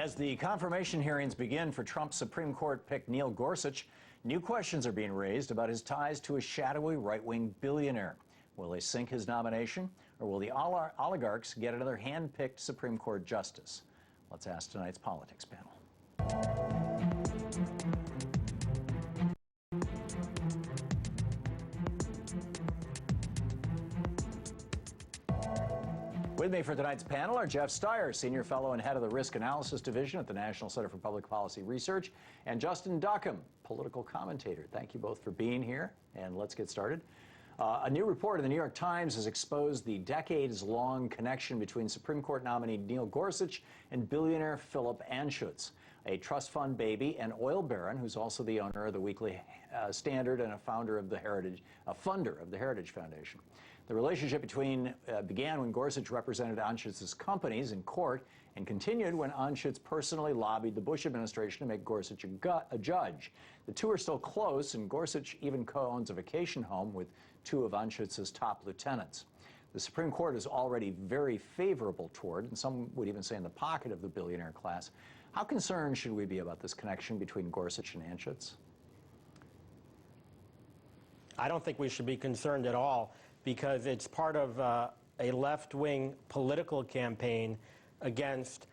As the confirmation hearings begin for Trump's Supreme Court pick Neil Gorsuch, new questions are being raised about his ties to a shadowy right-wing billionaire. Will they sink his nomination, or will the oligarchs get another hand-picked Supreme Court justice? Let's ask tonight's politics panel. With me for tonight's panel are Jeff Stier, Senior Fellow and Head of the Risk Analysis Division at the National Center for Public Policy Research, and Justin Duckham, Political Commentator. Thank you both for being here, and let's get started. A new report in the New York Times has exposed the decades-long connection between Supreme Court nominee Neil Gorsuch and billionaire Philip Anschutz, a trust fund baby and oil baron who's also the owner of the Weekly Standard and a funder of the Heritage Foundation. The relationship began when Gorsuch represented Anschutz's companies in court and continued when Anschutz personally lobbied the Bush administration to make Gorsuch a judge. The two are still close, and Gorsuch even co-owns a vacation home with two of Anschutz's top lieutenants. The Supreme Court is already very favorable toward, and some would even say in the pocket of the billionaire class. How concerned should we be about this connection between Gorsuch and Anschutz? I don't think we should be concerned at all, because it's part of a left-wing political campaign against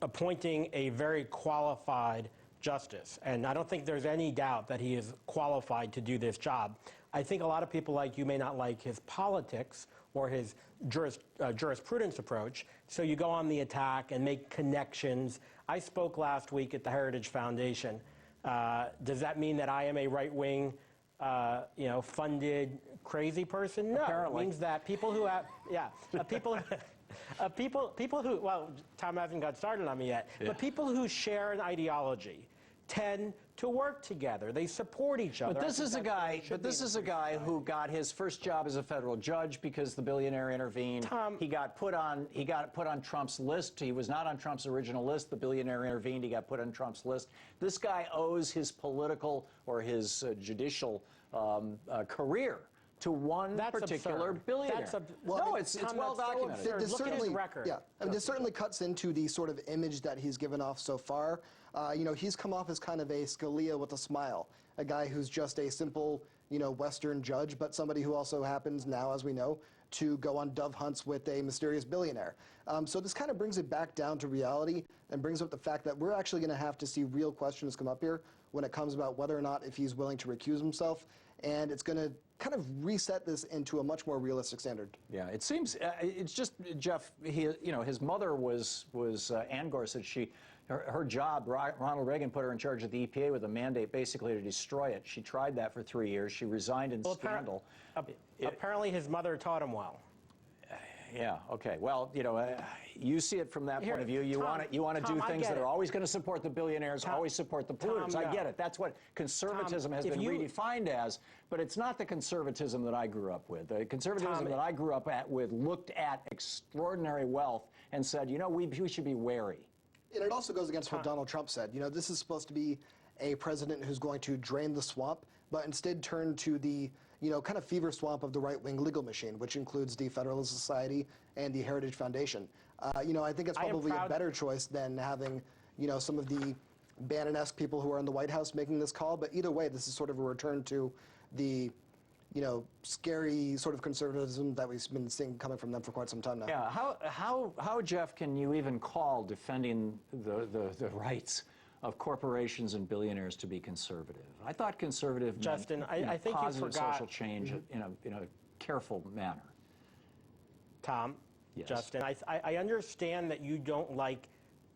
appointing a very qualified justice. And I don't think there's any doubt that he is qualified to do this job. I think a lot of people like you may not like his politics or his jurisprudence approach, so you go on the attack and make connections. I spoke last week at the Heritage Foundation. Does that mean that I am a right-wing funded crazy person? No. Apparently. It means that people who have, people who, well, Tom hasn't got started on me yet, but people who share an ideology tend to work together. They support each other. But this is a guy who got his first job as a federal judge because the billionaire intervened. Tom, he got put on Trump's list. He was not on Trump's original list. The billionaire intervened. He got put on Trump's list. This guy owes his political or his judicial career to one particular billionaire. Well, it's well documented. This Look at his record. Yeah, I mean, this certainly cuts into the sort of image that he's given off so far. He's come off as kind of a Scalia with a smile, a guy who's just a simple, Western judge, but somebody who also happens now, as we know, to go on dove hunts with a mysterious billionaire. So this kind of brings it back down to reality and brings up the fact that we're actually going to have to see real questions come up here when it comes about whether or not if he's willing to recuse himself. And it's going to kind of reset this into a much more realistic standard. Yeah, it seems, it's just, Jeff, his mother was Ann Gorsuch. Her job, Ronald Reagan put her in charge of the EPA with a mandate basically to destroy it. She tried that for 3 years. She resigned in scandal. Apparently his mother taught him well. Yeah, okay. Well, you see it from that point of view. You want to do things that are always going to support the billionaires, always support the polluters. I get it. That's what conservatism has been redefined as, but it's not the conservatism that I grew up with. The conservatism that I grew up with looked at extraordinary wealth and said, we should be wary. And it also goes against what Donald Trump said. This is supposed to be a president who's going to drain the swamp, but instead turn to the kind of fever swamp of the right-wing legal machine, which includes the Federalist Society and the Heritage Foundation. I think it's probably a better choice than having, some of the Bannon-esque people who are in the White House making this call. But either way, this is sort of a return to the, scary sort of conservatism that we've been seeing coming from them for quite some time now. Yeah. How Jeff, can you even call defending the rights of corporations and billionaires to be conservative? I thought conservative Justin, meant, I think positive you forgot social change in a careful manner. Tom, yes. Justin, I understand that you don't like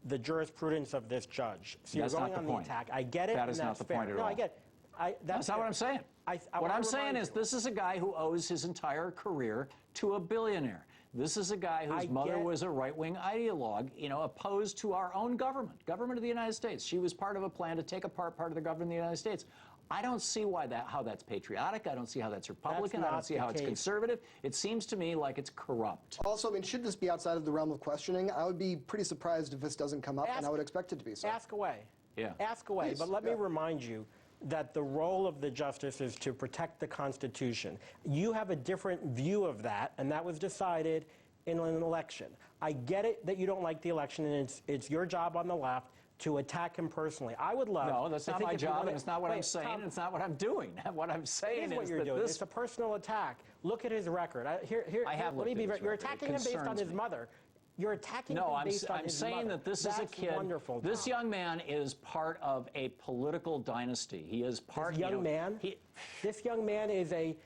the jurisprudence of this judge. So that's you're going not on the the point. attack. I get it. That is not the point at all. No, I get it. That's not what I'm saying. What I'm saying is this is a guy who owes his entire career to a billionaire. This is a guy whose mother was a right-wing ideologue, opposed to our own government of the United States. She was part of a plan to take apart part of the government of the United States. I don't see how that's patriotic. I don't see how that's Republican. I don't see how it's conservative. It seems to me like it's corrupt. Also, should this be outside of the realm of questioning? I would be pretty surprised if this doesn't come up, and I would expect it to be so. Ask away. Yeah. Ask away. Please. But let me remind you that the role of the justice is to protect the Constitution. You have a different view of that, and that was decided in an election. I get it that you don't like the election, and it's your job on the left to attack him personally. I would love. No, that's not my job, and it's not what I'm saying, Tom, and it's not what I'm doing. What I'm saying is what you're doing. this. It's a personal attack. Look at his record. I have let me be. looked at his You're record. attacking him based on his mother. You're attacking him based on his mother. I'm saying that this is a kid. Wonderful, this Tom. young man is part of a political dynasty. He is part. This young man. This young man is a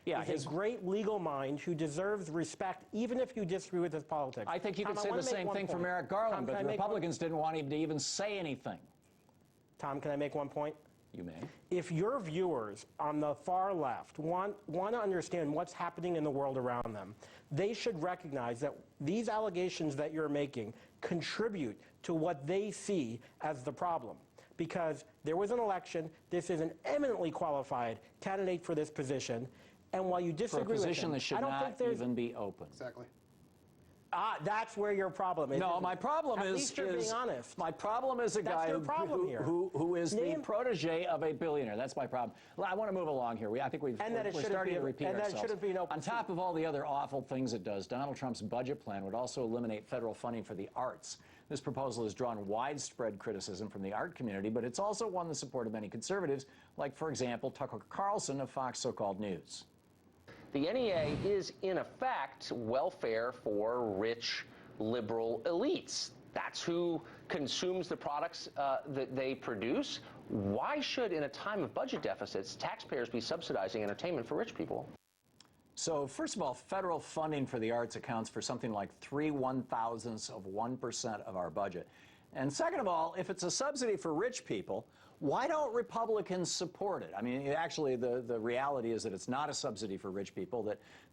great legal mind who deserves respect, even if you disagree with his politics. I think you could say the same thing for Merrick Garland, but the Republicans didn't want him to even say anything. Tom, can I make one point? You may. If your viewers on the far left want to understand what's happening in the world around them, they should recognize that these allegations that you're making contribute to what they see as the problem. Because there was an election, this is an eminently qualified candidate for this position, and while you disagree with him, for a position that should not even be open. Exactly. That's where your problem is. No, my problem At least you're being honest. My problem is a guy who is the protege of a billionaire. That's my problem. I want to move along here. I think we're starting to repeat ourselves. And that shouldn't be an open On top of all the other awful things it does, Donald Trump's budget plan would also eliminate federal funding for the arts. This proposal has drawn widespread criticism from the art community, but it's also won the support of many conservatives, like, for example, Tucker Carlson of Fox So-Called News. The NEA is, in effect, welfare for rich liberal elites. That's who consumes the products that they produce. Why should, in a time of budget deficits, taxpayers be subsidizing entertainment for rich people? So, first of all, federal funding for the arts accounts for something like 3/1000ths of 1% of our budget. And second of all, if it's a subsidy for rich people, why don't Republicans support it? I mean, actually, the reality is that it's not a subsidy for rich people,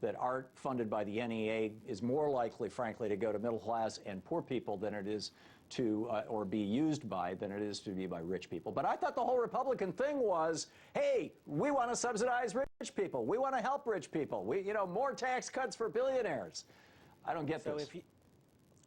that art funded by the NEA is more likely, frankly, to go to middle class and poor people than it is to, or be used by, than it is to be by rich people. But I thought the whole Republican thing was, hey, we want to subsidize rich people. We want to help rich people. More tax cuts for billionaires. I don't get this.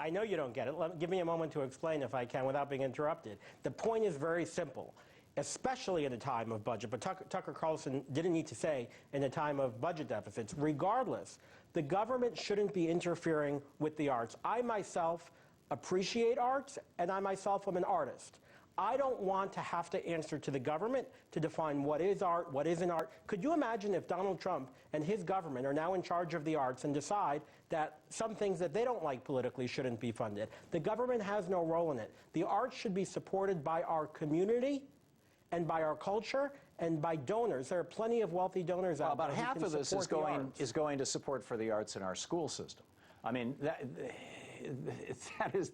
I know you don't get it. Give me a moment to explain, if I can, without being interrupted. The point is very simple, especially in a time of budget. But Tucker Carlson didn't need to say in a time of budget deficits. Regardless, the government shouldn't be interfering with the arts. I myself appreciate arts, and I myself am an artist. I don't want to have to answer to the government to define what is art, what isn't art. Could you imagine if Donald Trump and his government are now in charge of the arts and decide that some things that they don't like politically shouldn't be funded? The government has no role in it. The arts should be supported by our community and by our culture and by donors. There are plenty of wealthy donors out there. About half of this is going to support for the arts in our school system. I mean, that is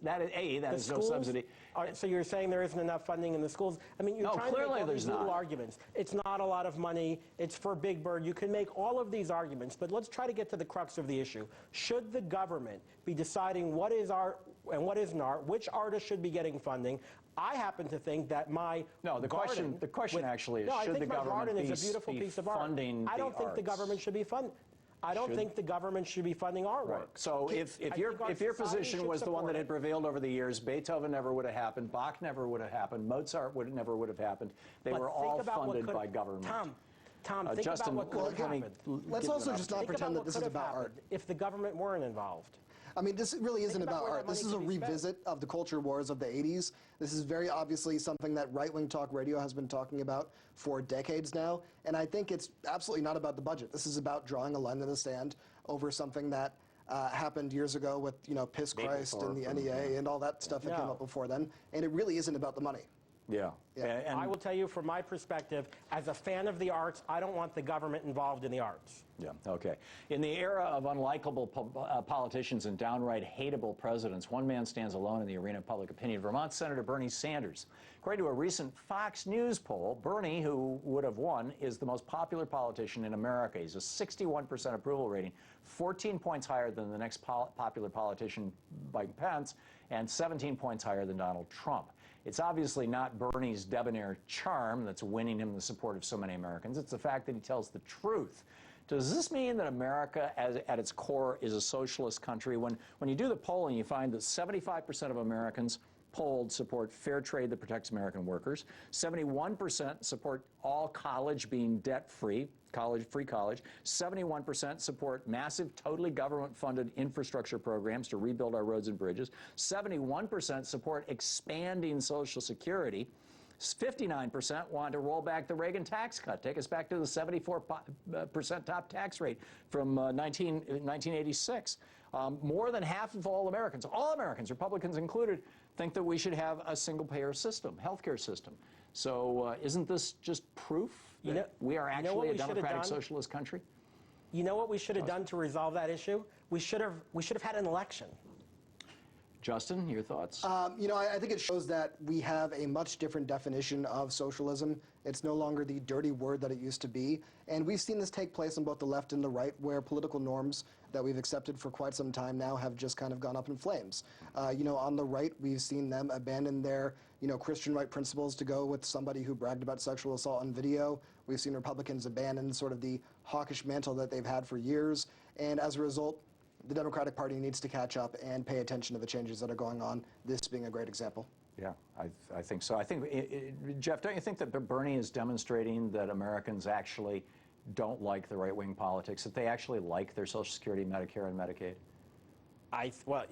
no subsidy. So you're saying there isn't enough funding in the schools? I mean, you're trying to make all these little arguments. It's not a lot of money. It's for Big Bird. You can make all of these arguments, but let's try to get to the crux of the issue. Should the government be deciding what is art and what isn't art? Which artists should be getting funding? I happen to think that the question actually is, should the government be funding the arts? I don't think the government should be funding. I don't think the government should be funding artwork. Right. So if your position was the one that had prevailed over the years, Beethoven never would have happened, Bach never would have happened, Mozart never would have happened. They were all funded by government. Tom, think Justin, about what could have happened. Let's also just not pretend that this is about art. If the government weren't involved. I mean, this really isn't about art. This is a revisit of the culture wars of the 80s. This is very obviously something that right-wing talk radio has been talking about for decades now. And I think it's absolutely not about the budget. This is about drawing a line in the sand over something that happened years ago with, Piss Christ and the NEA and all that stuff that came up before then. And it really isn't about the money. Yeah. And I will tell you, from my perspective, as a fan of the arts, I don't want the government involved in the arts. Yeah, okay. In the era of unlikable politicians and downright hateable presidents, one man stands alone in the arena of public opinion: Vermont Senator Bernie Sanders. According to a recent Fox News poll, Bernie, who would have won, is the most popular politician in America. He's a 61% approval rating, 14 points higher than the next popular politician, Mike Pence, and 17 points higher than Donald Trump. It's obviously not Bernie's debonair charm that's winning him the support of so many Americans. It's the fact that he tells the truth. Does this mean that America, at its core, is a socialist country? When you do the polling, you find that 75% of Americans polled support fair trade that protects American workers. 71% support all college being debt-free, free college. 71% support massive, totally government-funded infrastructure programs to rebuild our roads and bridges. 71% support expanding Social Security. 59% want to roll back the Reagan tax cut, take us back to the 74% top tax rate from 1986. More than half of all Americans, Republicans included, think that we should have a single-payer system, healthcare system. So isn't this just proof that we are actually a democratic socialist country? You know what we should have done to resolve that issue? We should have had an election. Justin, your thoughts? You know, I think it shows that we have a much different definition of socialism. It's no longer the dirty word that it used to be. And we've seen this take place on both the left and the right, where political norms that we've accepted for quite some time now have just kind of gone up in flames. You know, on the right, we've seen them abandon their, Christian right principles to go with somebody who bragged about sexual assault on video. We've seen Republicans abandon sort of the hawkish mantle that they've had for years. And as a result, the Democratic Party needs to catch up and pay attention to the changes that are going on, this being a great example. Yeah, I think so. I think, Jeff, don't you think that Bernie is demonstrating that Americans actually don't like the right-wing politics, that they actually like their Social Security, Medicare, and Medicaid? Well,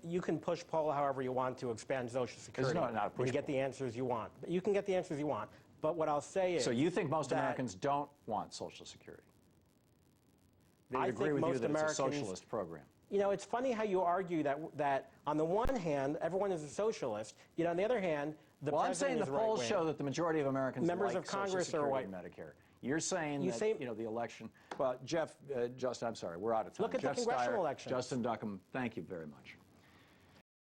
you can push poll however you want to expand Social Security. Not a push and get the answers you want. You can get the answers you want. But what I'll say is... So you think most Americans don't want Social Security? They would agree with you that it's a socialist program. It's funny how you argue that on the one hand, everyone is a socialist. On the other hand, the well, president I'm saying is the polls right-wing. show that the majority of Americans Members like of Congress Social Security are and Medicare. You're saying that, the election... Well, Justin, I'm sorry, we're out of time. Look at Jeff the congressional Stier, elections. Justin Duckham, thank you very much.